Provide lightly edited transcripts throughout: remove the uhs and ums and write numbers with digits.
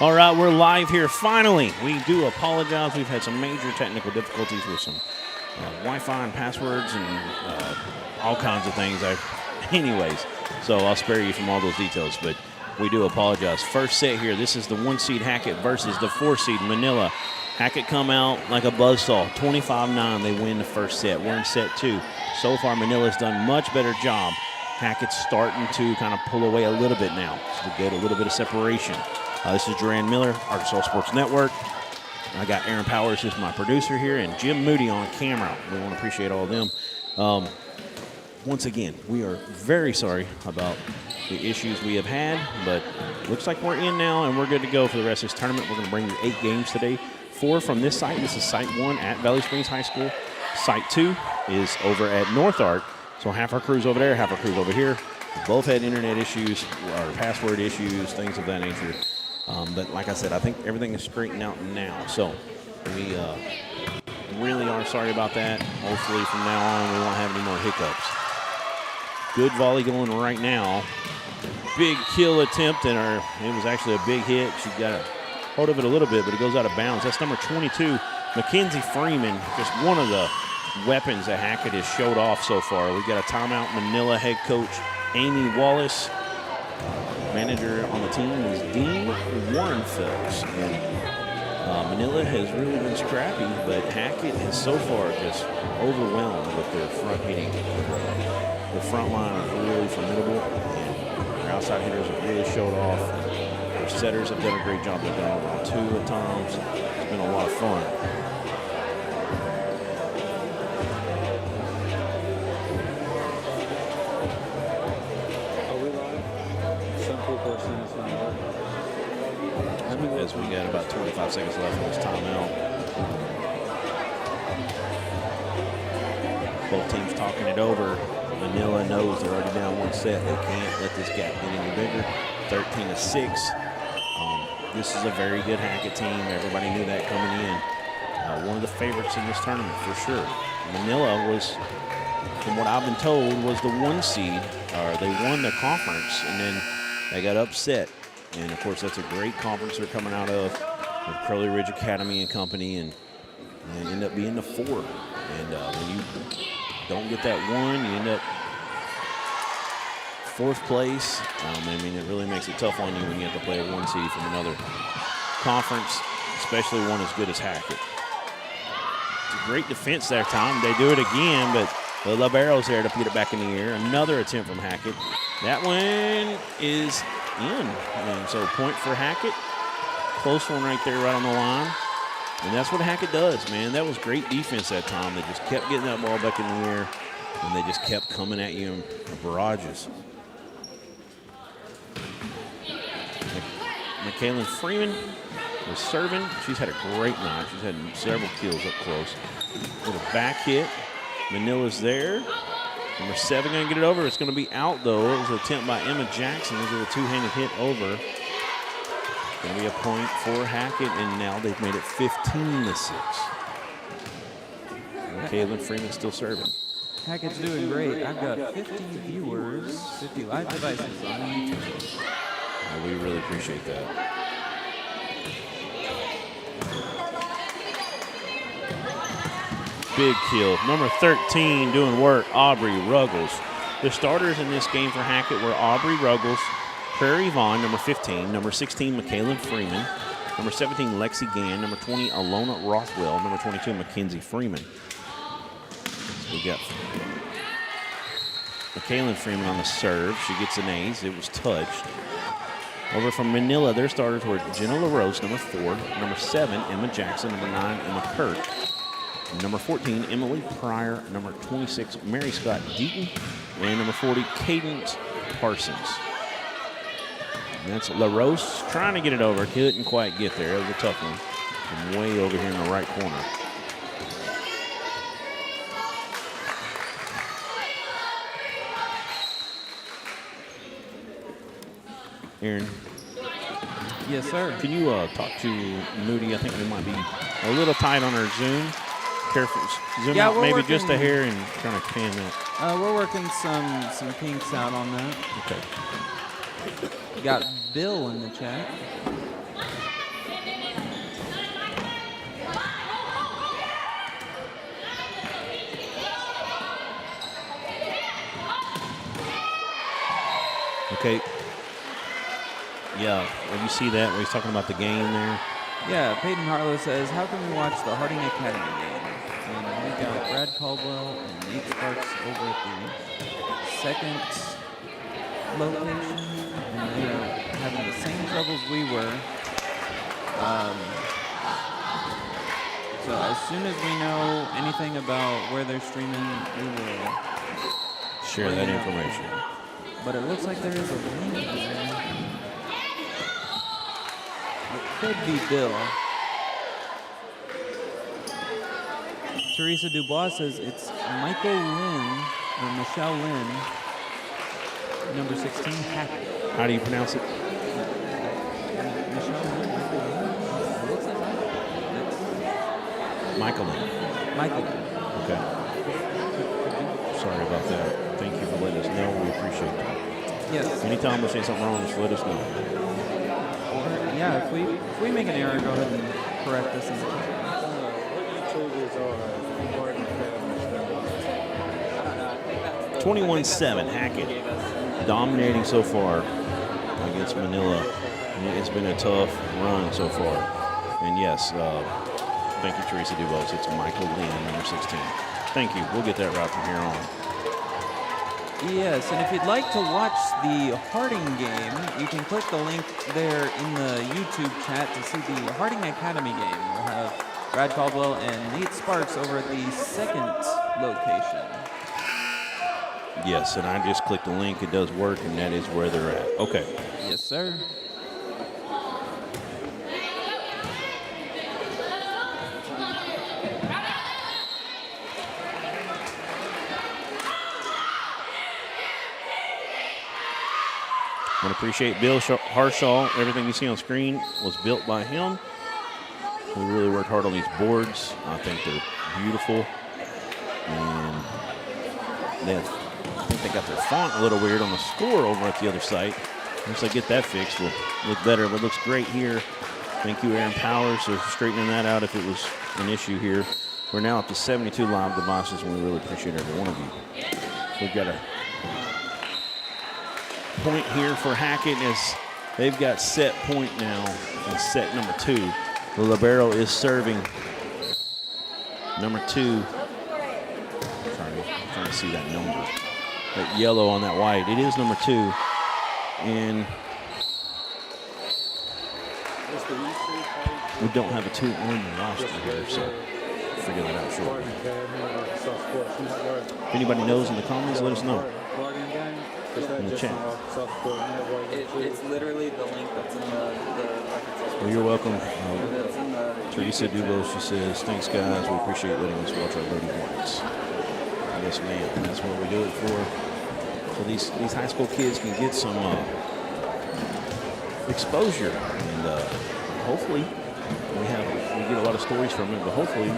All right, we're live here finally. We do apologize. We've had some major technical difficulties with some Wi-Fi and passwords and all kinds of things. Anyways, so I'll spare you from all those details, but we do apologize. First set here, this is the 1 seed Hackett versus the 4 seed Manila. Hackett come out like a buzzsaw, 25-9. They win the first set. We're in set 2. So far, Manila's done much better job. Hackett's starting to kind of pull away a little bit now to get a little bit of separation. This is Duran Miller, Arkansas Sports Network. I got Aaron Powers, who's my producer here, and Jim Moody on camera. We want to appreciate all of them. Once again, we are very sorry about the issues we have had, but looks like we're in now and we're good to go for the rest of this tournament. We're going to bring you 8 games today. 4 from this site. This is site 1 at Valley Springs High School. Site 2 is over at North Ark. So half our crew's over there, half our crew's over here. Both had internet issues or password issues, things of that nature. But like I said, I think everything is straightened out now. So we really are sorry about that. Hopefully from now on we won't have any more hiccups. Good volley going right now. Big kill attempt, and it was actually a big hit. She got a hold of it a little bit, but it goes out of bounds. That's number 22, Mackenzie Freeman, just one of the weapons that Hackett has showed off so far. We got a timeout. Manila head coach Amy Wallace. Manager on the team is Dean Warrenfelds. And Manila has really been scrappy, but Hackett has so far just overwhelmed with their front hitting. The front line is really formidable, and their outside hitters have really showed off. Their setters have done a great job. They've done over 2 at times. It's been a lot of fun. As we got about 25 seconds left in this timeout. Both teams talking it over. Manila knows they're already down 1 set. They can't let this gap get any bigger. 13-6. This is a very good Hackett team. Everybody knew that coming in. One of the favorites in this tournament for sure. Manila was, from what I've been told, was the 1 seed. They won the conference and then they got upset. And, of course, that's a great conference they're coming out of with Curly Ridge Academy and company, and they end up being the 4. And when you don't get that 1, you end up 4th place. I mean, it really makes it tough on you when you have to play a 1 seed from another conference, especially one as good as Hackett. It's a great defense that time. They do it again, but the libero's there to put it back in the air. Another attempt from Hackett. That one is in. And so point for Hackett. Close one right there, right on the line. And that's what Hackett does, man. That was great defense that time. They just kept getting that ball back in the air, and they just kept coming at you in barrages. Michaela Freeman was serving. She's had a great night. She's had several kills up close. With a back hit. Manila's there. Number 7 going to get it over. It's going to be out, though. It was an attempt by Emma Jackson. This is a 2-handed hit over. Going to be a point for Hackett, and now they've made it 15-6. Caitlin Freeman still serving. Hackett's doing great. I've got 50 viewers, 50 live devices on YouTube. Well, we really appreciate that. Big kill. Number 13 doing work, Aubrey Ruggles. The starters in this game for Hackett were Aubrey Ruggles, Prairie Vaughn, number 15, number 16, Michaela Freeman, number 17, Lexi Gann, number 20, Alona Rothwell, number 22, Mackenzie Freeman. So we got Michaela Freeman on the serve. She gets an ace. It was touched. Over from Manila, their starters were Jenna LaRose, number 4, number 7, Emma Jackson, number 9, Emma Kirk. Number 14, Emily Pryor. Number 26, Mary Scott Deaton. And number 40, Cadence Parsons. And that's LaRose trying to get it over. Couldn't quite get there. It was a tough one. From way over here in the right corner. Aaron. Yes, sir. Can you talk to Moody? I think we might be a little tight on our Zoom. Careful, zoom out maybe just a hair and kind of pan that. We're working some kinks out on that. Okay. Got Bill in the chat. Okay. Yeah, when you see that, where he's talking about the game there. Yeah, Peyton Harlow says, how can we watch the Harding Academy game? And we got Brad Caldwell and Nate Sparks over at the second location, and they're having the same troubles we were. So as soon as we know anything about where they're streaming, we will share that information. But it looks like there is a link there. It could be Bill. Teresa Dubois says it's Michael Lynn, or Michelle Lynn, number 16, Hackett. How do you pronounce it? Michelle Lynn, Michael Lynn? It looks like Michael Lynn. Michael Lynn. Okay. Sorry about that. Thank you for letting us know. We appreciate that. Yes. Anytime we say something wrong, just let us know. Or, yeah, if we make an error, go ahead and correct us in the chat. What YouTubers are 21-7, Hackett dominating so far against Manila. It's been a tough run so far. And yes, thank you, Teresa Dubos. It's Michael Lynn, number 16. Thank you. We'll get that right from here on. Yes, and if you'd like to watch the Harding game, you can click the link there in the YouTube chat to see the Harding Academy game. We'll have Brad Caldwell and Nate Sparks over at the second location. Yes, and I just clicked the link. It does work, and that is where they're at. Okay. Yes, sir. I want to appreciate Bill Harshaw. Everything you see on screen was built by him. We really worked hard on these boards. I think they're beautiful. And I think they got their font a little weird on the score over at the other site. Once they get that fixed, we'll look better. But it looks great here. Thank you, Aaron Powers, for straightening that out if it was an issue here. We're now up to 72 live devices, and we really appreciate every one of you. We've got a point here for Hackett as they've got set point now and set number 2. The libero is serving number 2. Trying to see that number. That yellow on that white. It is number 2. And we don't have a 2 on the roster here, so figure that out shortly. If anybody knows in the comments, let us know. In the chat. It's literally the link that's in the Well, you're welcome. Teresa Dubos, she says, thanks, guys. We appreciate letting us watch our Lady Hornets. Yes, ma'am. That's what we do it for. So these high school kids can get some exposure. And hopefully we get a lot of stories from it, but hopefully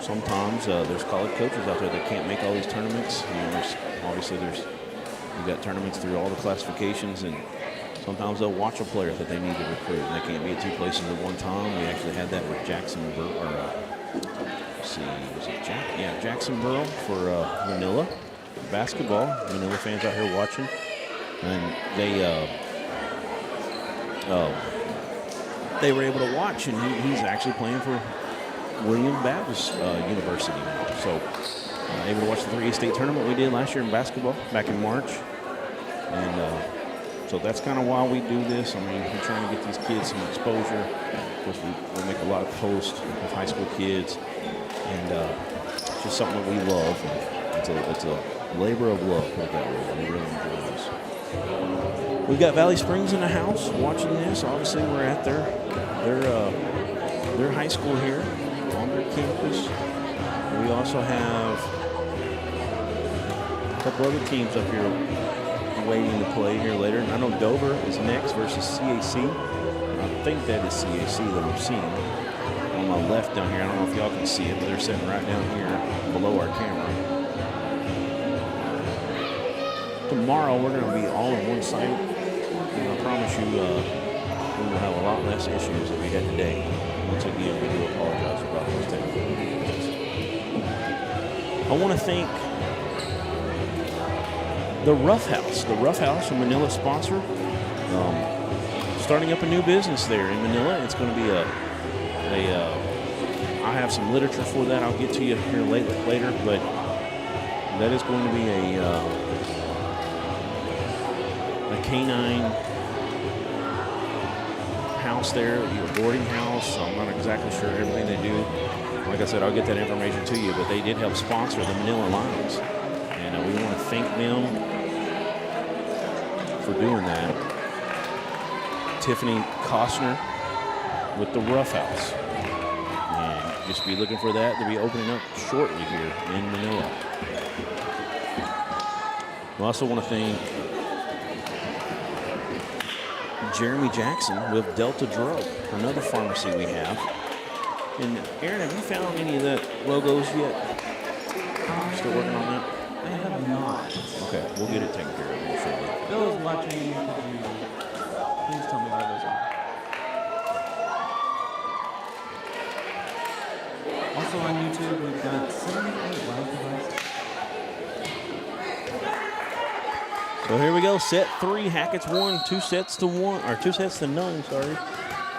sometimes there's college coaches out there that can't make all these tournaments. You know, you've got tournaments through all the classifications, and sometimes they'll watch a player that they need to recruit, and they can't be at 2 places at one time. We actually had that with Jackson Burrow, Jackson Burrow for Manila basketball. Manila fans out here watching, and they were able to watch, and he's actually playing for William Baptist University now. So able to watch the 3A state tournament we did last year in basketball back in March. And so that's kind of why we do this. I mean, we're trying to get these kids some exposure. Of course, we make a lot of posts with high school kids. And it's just something that we love. It's a labor of love, put it that way. We really enjoy this. We've got Valley Springs in the house watching this. Obviously, we're at their high school here on their campus. We also have a couple other teams up here waiting to play here later. And I know Dover is next versus CAC. I think that is CAC that I'm seeing on my left down here. I don't know if y'all can see it, but they're sitting right down here below our camera. Tomorrow we're going to be all in one site. And I promise you we will have a lot less issues than we had today. Once again, we do apologize about those technical difficulties. I want to thank the Rough House. The Rough House, a Manila sponsor, starting up a new business there in Manila. It's going to be I have some literature for that. I'll get to you here later, but that is going to be a canine house there, a boarding house. I'm not exactly sure everything they do. Like I said, I'll get that information to you, but they did help sponsor the Manila Lions, and we want to thank them for doing that. Tiffany Costner with the Rough House. And just be looking for that to be opening up shortly here in Manila. We also want to thank Jeremy Jackson with Delta Drug, another pharmacy we have. And Aaron, have you found any of that logos yet? Still working on that? I have not. Okay, we'll get it taken care of here shortly. Bill is watching. Could you please tell me where those are? Also on YouTube, we've got 78 live devices. So here we go, set 3. Hackett's won 2 sets to none, sorry.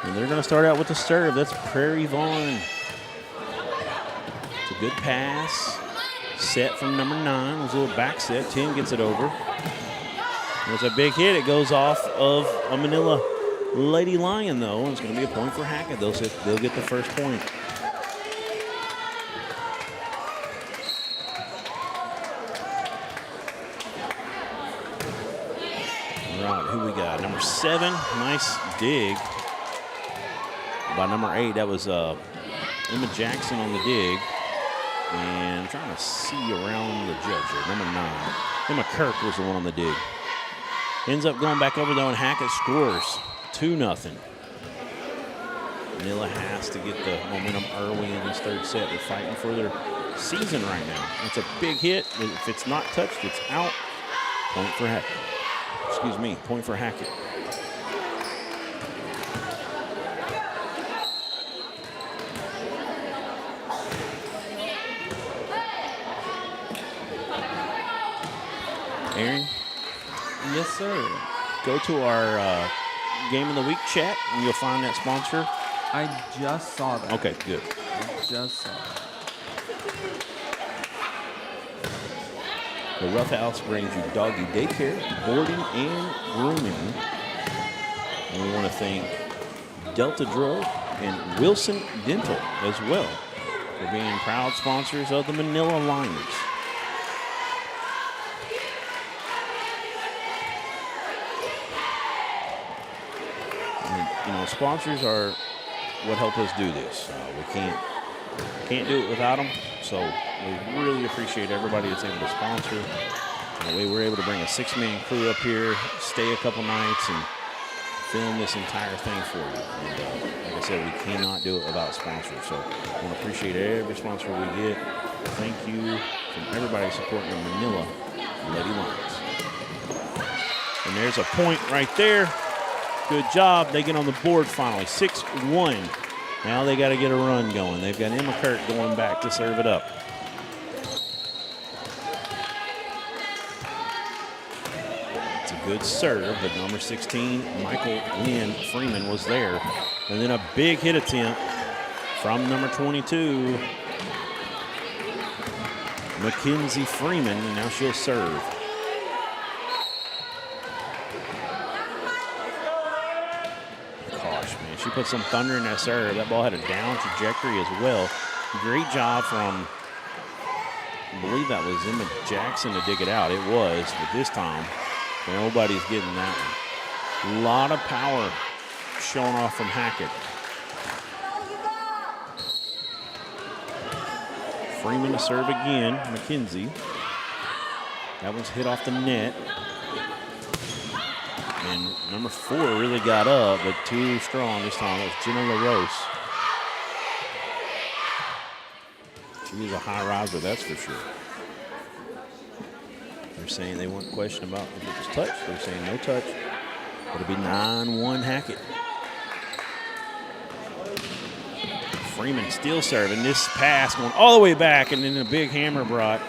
And they're going to start out with the serve. That's Prairie Vaughn. It's a good pass. Set from number 9. It was a little back set. 10 gets it over. There's a big hit. It goes off of a Manila Lady Lion, though. And it's going to be a point for Hackett. They'll get the first point. Who we got? Number 7, nice dig by number 8. That was Emma Jackson on the dig. And I'm trying to see around the judge here. Number 9. Emma Kirk was the one on the dig. Ends up going back over though, and Hackett scores 2-0. Manila has to get the momentum early in this third set. They're fighting for their season right now. It's a big hit. If it's not touched, it's out. Point for Hackett. Excuse me, point for Hackett. Aaron? Yes, sir. Go to our Game of the Week chat, and you'll find that sponsor. I just saw that. Okay, good. I just saw that. The Rough House brings you doggy daycare, boarding, and grooming. And we want to thank Delta Drug and Wilson Dental as well for being proud sponsors of the Manila Lions. And, you know, sponsors are what help us do this. We can't do it without them. So we really appreciate everybody that's able to sponsor. We were able to bring a 6-man crew up here, stay a couple nights, and film this entire thing for you. And like I said, we cannot do it without sponsors. So I want to appreciate every sponsor we get. Thank you from everybody supporting the Manila Lady Lions. And there's a point right there. Good job. They get on the board finally, 6-1. Now they got to get a run going. They've got Emma Kirk going back to serve it up. It's a good serve, but number 16, Michael Lynn Freeman was there. And then a big hit attempt from number 22, Mackenzie Freeman, and now she'll serve. She put some thunder in that serve. That ball had a down trajectory as well. Great job from, I believe that was Emma Jackson to dig it out. It was, but this time, nobody's getting that one. A lot of power showing off from Hackett. Freeman to serve again, Mackenzie. That one's hit off the net. And number 4 really got up, but too strong this time. It was Jenna LaRose. She's a high riser, that's for sure. They're saying they weren't questioning about if it was touched. They're saying no touch. It'll be 9-1 Hackett. Freeman still serving. This pass going all the way back, and then a big hammer brought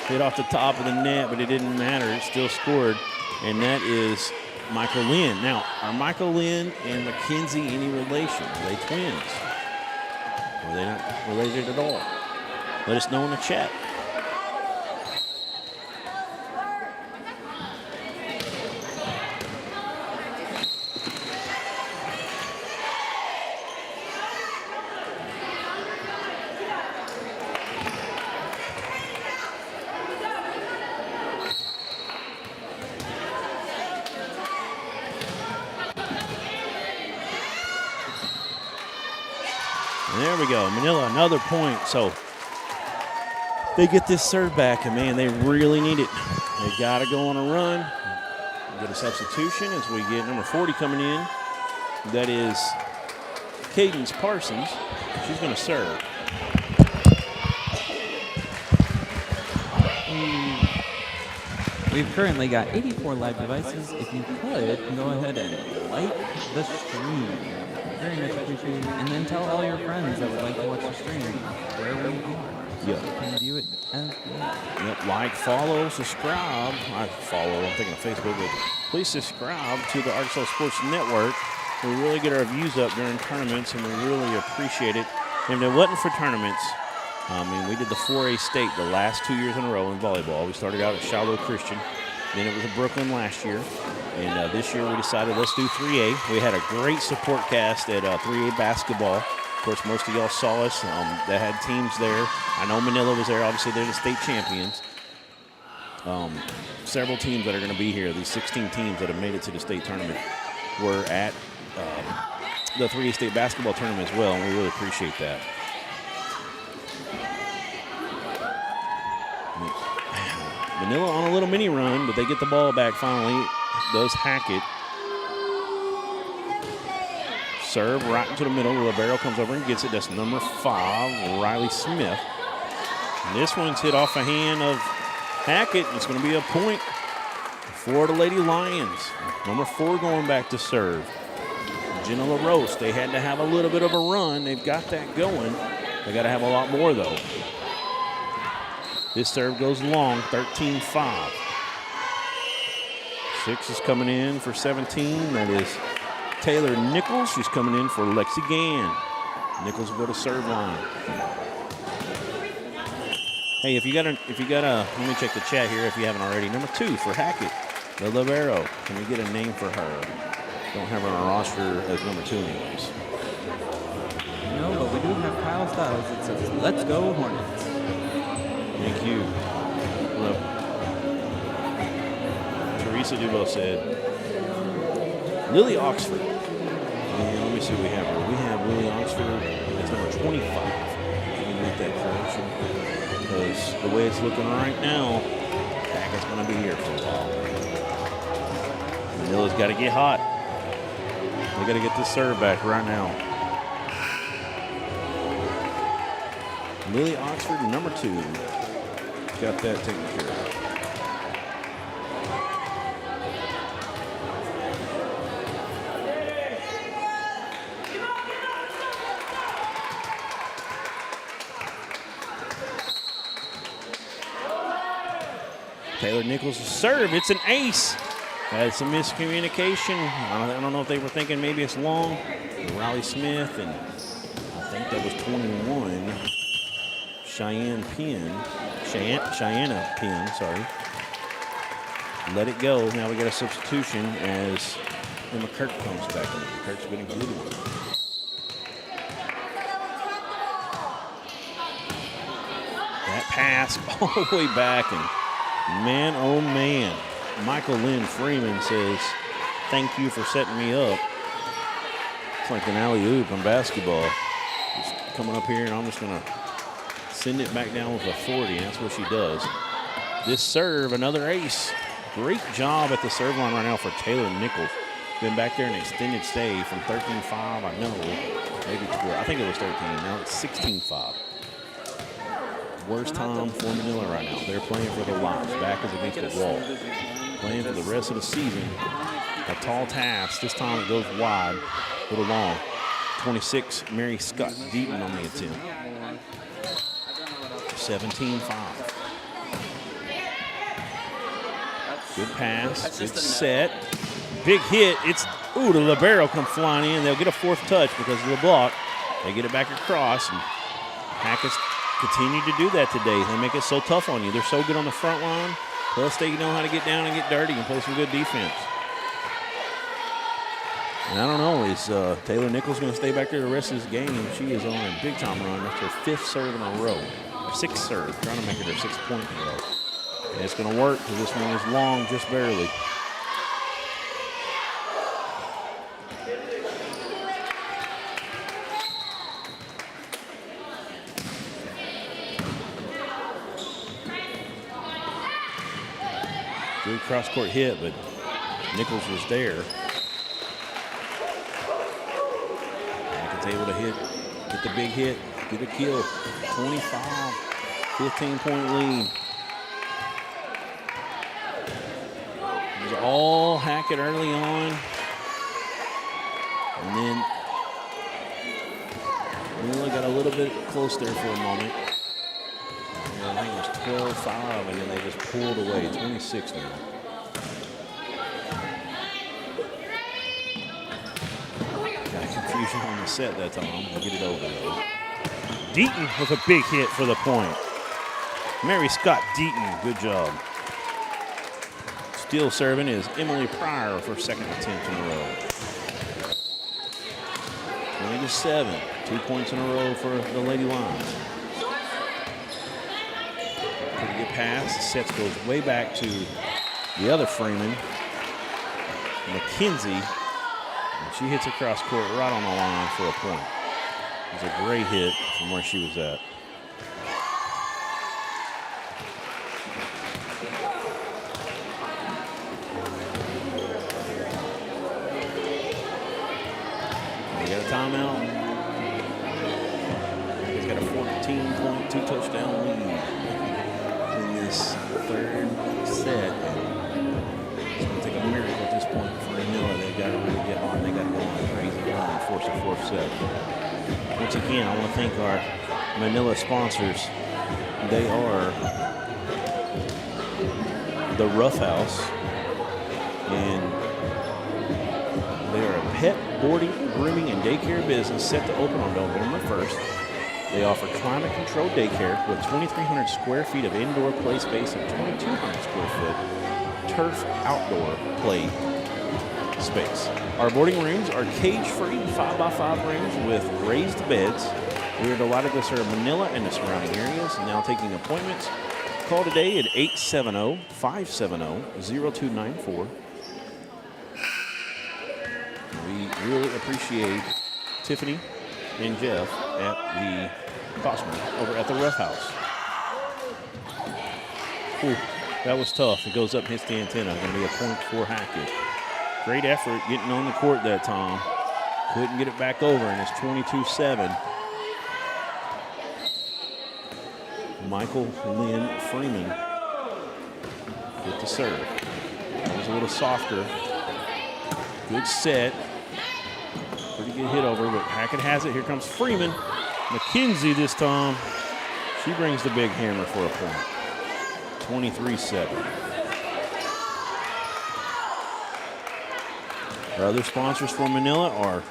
Hit off the top of the net, but it didn't matter. It still scored. And that is Michael Lynn. Now, are Michael Lynn and Mackenzie any relation? Are they twins? Or are they not related at all? Let us know in the chat. And there we go. Manila, another point. So they get this serve back, and man, they really need it. They got to go on a run. Get a substitution as we get number 40 coming in. That is Cadence Parsons. She's going to serve. We've currently got 84 live devices. If you could, go ahead and like the stream. Very much appreciated. And then tell all your friends that would like to watch the stream wherever you are. Yep. You can view it as well. Yep. Like, follow, subscribe. I'm thinking of Facebook, but please subscribe to the Arkansas Sports Network. We really get our views up during tournaments, and we really appreciate it. And if it wasn't for tournaments, we did the 4A state the last 2 years in a row in volleyball. We started out at Shiloh Christian. Then it was at Brooklyn last year. And this year we decided let's do 3A. We had a great support cast at 3A basketball. Of course, most of y'all saw us. That had teams there. I know Manila was there. Obviously, they're the state champions. Several teams that are going to be here, these 16 teams that have made it to the state tournament, were at the 3A state basketball tournament as well, and we really appreciate that. Manila on a little mini run, but they get the ball back finally. Does Hackett. Serve right into the middle. Libero comes over and gets it. That's number 5, Riley Smith. And this one's hit off a hand of Hackett. It's going to be a point for the Lady Lions. Number 4 going back to serve. Jenna LaRose. They had to have a little bit of a run. They've got that going. They got to have a lot more, though. This serve goes long, 13-5. 6 is coming in for 17. That is Taylor Nichols. She's coming in for Lexi Gann. Nichols will go to serve line. Hey, if you got a, let me check the chat here if you haven't already. Number 2 for Hackett, the libero. Can we get a name for her? Don't have her on our roster as number 2 anyways. No, but we do have Kyle Styles. It says, "Let's go Hornets." Thank you. Look. Teresa Dubo said, Lily Oxford. And let me see what we have here. We have Lily Oxford. That's number 25. Let me make that correction. Because the way it's looking right now, Hackett's going to be here for a while. Manila's got to get hot. They got to get this serve back right now. Lily Oxford, number 2. Got that taken care of. Taylor Nichols' serve. It's an ace. Had some miscommunication. I don't know if they were thinking maybe it's long. Riley Smith, and I think that was 21. Cheyenne Penn, sorry. Let it go. Now we got a substitution as Emma Kirk comes back in. Kirk's been included. That pass all the way back, and man, oh man. Michael Lynn Freeman says, "Thank you for setting me up." It's like an alley-oop in basketball. Just coming up here, and I'm just going to send it back down with authority. That's what she does. This serve, another ace. Great job at the serve line right now for Taylor Nichols. Been back there an extended stay from 13-5. I know, maybe 12. I think it was 13. Now it's 16-5. Worst time for Manila right now. They're playing for their lives. Back is against the wall. Playing for the rest of the season. A tall task. This time it goes wide. A little long. 26, Mary Scott Deaton on the attempt. 17-5. Good pass, That's good just a set. Big hit. It's, ooh, the libero come flying in. They'll get a 4th touch because of the block. They get it back across, and Hackett's continue to do that today. They make it so tough on you. They're so good on the front line. Plus, they know how to get down and get dirty and play some good defense. And I don't know, is Taylor Nichols going to stay back there the rest of this game? She is on a big-time run. That's her 5th serve in a row, or 6th serve, trying to make it her 6th point in a row. And it's going to work because this one is long, just barely. Good cross-court hit, but Nichols was there. Hackett's able to get the big hit, get a kill. 25, 15-point lead. It was all Hackett early on. And then Manila got a little bit close there for a moment. I think it was 12-5, and then they just pulled away. 26 now. Got confusion on the set that time. We'll get it over, though. Deaton with a big hit for the point. Mary Scott Deaton, good job. Still serving is Emily Pryor for 2nd attempt in a row. 20-7. 2 points in a row for the Lady Lions. Pretty good pass. Sets goes way back to the other Freeman, McKenzie. And she hits across court right on the line for a point. It was a great hit from where she was at. We got a timeout. He's got a 14-point, 2-touchdown lead in this 3rd set. It's going to take a miracle at this point for Manila. They've got to really get on. They got to go on a crazy run and force a 4th set. Once again, I want to thank our Manila sponsors. They are the Rough House, and they are a pet boarding, grooming, and daycare business set to open on November 1st. They offer climate-controlled daycare with 2,300 square feet of indoor play space and 2,200 square foot turf outdoor play space. Our boarding rooms are cage-free 5x5 rooms with raised beds. We are delighted to serve Manila and the surrounding areas. Now taking appointments. Call today at 870-570-0294. We really appreciate Tiffany and Jeff at the Costner over at the Rough House. Ooh, that was tough. It goes up and hits the antenna. Going to be a point for Hackett. Great effort getting on the court that time. Couldn't get it back over, and it's 22-7. Michael Lynn Freeman with the serve. It was a little softer. Good set. Pretty good hit over, but Hackett has it. Here comes Freeman. McKenzie this time. She brings the big hammer for a point. 23-7. Our other sponsors for Manila are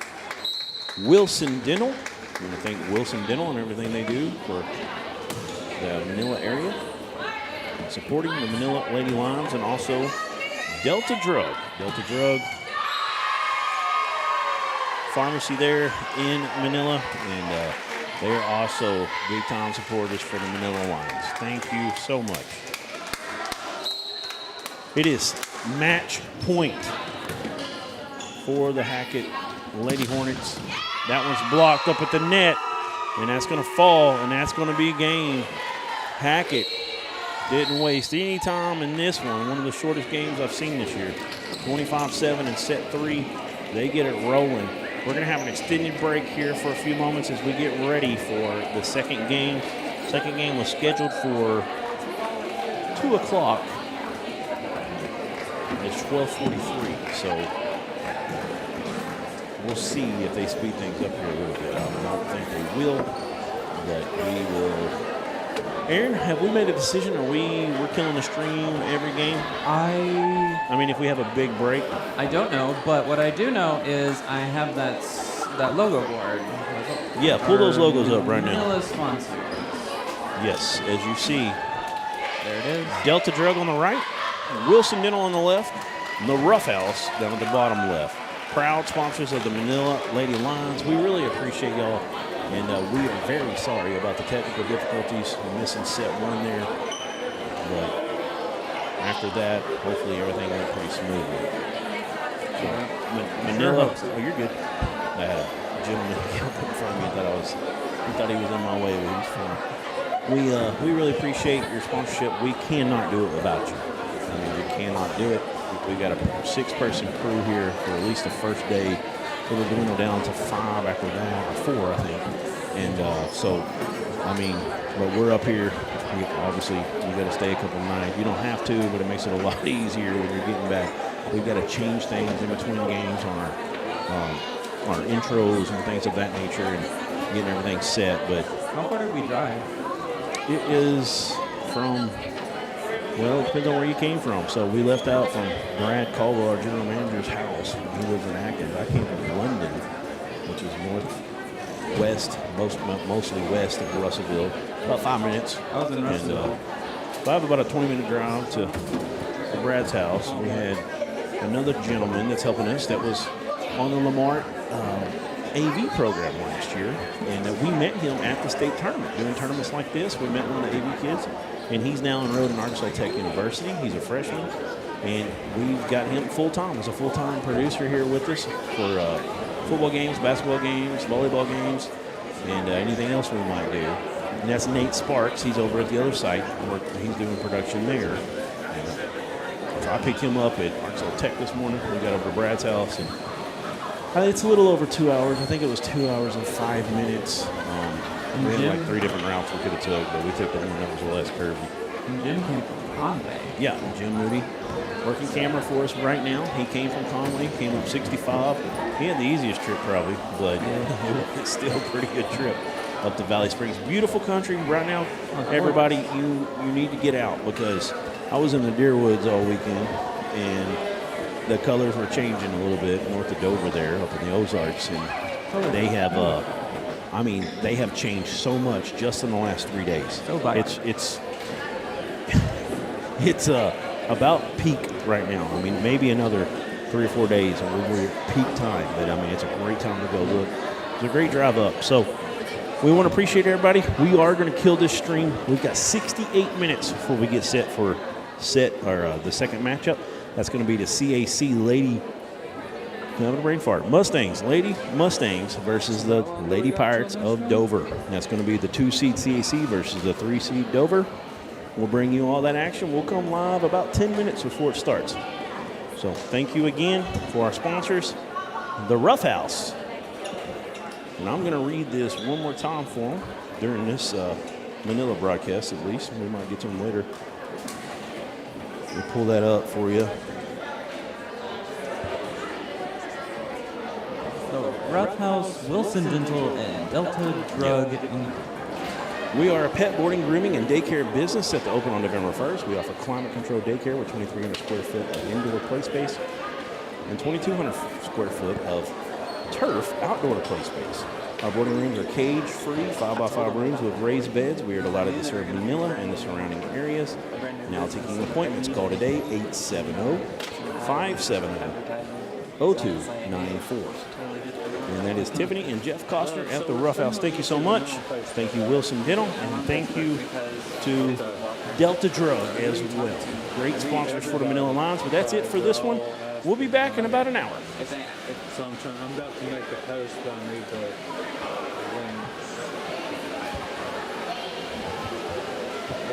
Wilson Dental. I want to thank Wilson Dental and everything they do for the Manila area, and supporting the Manila Lady Lions, and also Delta Drug. Delta Drug pharmacy there in Manila, and they are also big-time supporters for the Manila Lions. Thank you so much. It is match point for the Hackett Lady Hornets. That one's blocked up at the net, and that's going to fall, and that's going to be a game. Hackett didn't waste any time in this one of the shortest games I've seen this year. 25-7 in set 3. They get it rolling. We're going to have an extended break here for a few moments as we get ready for the second game. Second game was scheduled for 2 o'clock. It's 12:43, so we'll see if they speed things up here a little bit. I don't think they will, but we will Aaron, have we made a decision? We're killing the stream every game? I mean, if we have a big break. I don't know, but what I do know is I have that logo board. Yeah, pull those logos up right now. Manila sponsors. Yes, as you see, There it is. Delta Drug on the right, Wilson Dental on the left, and the Rough House down at the bottom left. Proud sponsors of the Manila Lady Lions. We really appreciate y'all, and we are very sorry about the technical difficulties. We're missing set 1 there, but after that, hopefully everything went pretty smoothly. So, Manila, oh, you're good. I had a gentleman come in front of me he thought he was in my way, but he was fine. We really appreciate your sponsorship. We cannot do it without you. I mean, we cannot do it. We got a 6-person crew here for at least the first day. It'll dwindle down to 5 after that, or 4, I think. And so, I mean, but we're up here. Obviously, you got to stay a couple nights. You don't have to, but it makes it a lot easier when you're getting back. We've got to change things in between games on our intros and things of that nature, and getting everything set. But How far did we drive? it is from, well, it depends on where you came from. So we left out from Brad Caldwell, our general manager's house. He lives in Hackett. I came from London, which is northwest, mostly west of Russellville. About 5 minutes. I was in Russellville. So I have about a 20-minute drive to Brad's house. We had another gentleman that's helping us that was on the Lamar AV program last year, and we met him at the state tournament. Doing tournaments like this, we met one of the AV kids, and he's now enrolled in Arkansas Tech University. He's a freshman, and we've got him full-time as a full-time producer here with us for football games, basketball games, volleyball games, and anything else we might do. And that's Nate Sparks. He's over at the other site. He's doing production there. And so I picked him up at Arkansas Tech this morning. We got over to Brad's house, and it's a little over 2 hours. I think it was 2 hours and 5 minutes. We had like 3 different routes we could have took, but we took the one that was less curvy. And Jim came from Conway. Yeah, Jim Moody, working camera for us right now. He came from Conway, came up 65. He had the easiest trip probably, but it's still a pretty good trip up to Valley Springs. Beautiful country right now. Everybody, you need to get out, because I was in the deer woods all weekend, and the colors were changing a little bit north of Dover there, up in the Ozarks, and they have, they have changed so much just in the last 3 days. It's about peak right now. I mean, maybe another 3 or 4 days, and we're at peak time. But I mean, it's a great time to go look. It's a great drive up. So we want to appreciate everybody. We are going to kill this stream. We've got 68 minutes before we get set for the second matchup. That's going to be the CAC Lady, having a brain fart, Lady Mustangs versus the Lady Pirates of Dover. That's going to be the 2-seed CAC versus the 3-seed Dover. We'll bring you all that action. We'll come live about 10 minutes before it starts. So thank you again for our sponsors, the Rough House. And I'm going to read this one more time for them during this Manila broadcast, at least. We might get to them later. We'll pull that up for you. So, Rough House, Wilson Dental, and Delta Drug. We are a pet boarding, grooming, and daycare business set to open on November 1st. We offer climate-controlled daycare with 2,300 square foot of indoor play space and 2,200 square foot of turf outdoor play space. Our boarding rooms are cage-free, 5x5 rooms with raised beds. We are delighted to serve Manila and the surrounding areas. Now taking appointments, call today, 870-570-0294. And that is Tiffany and Jeff Costner at the Rough House. Thank you so much. Thank you, Wilson Dental, and thank you to Delta Drug as well. Great sponsors for the Manila Lions, but that's it for this one. We'll be back in about an hour. So I'm about to make the post on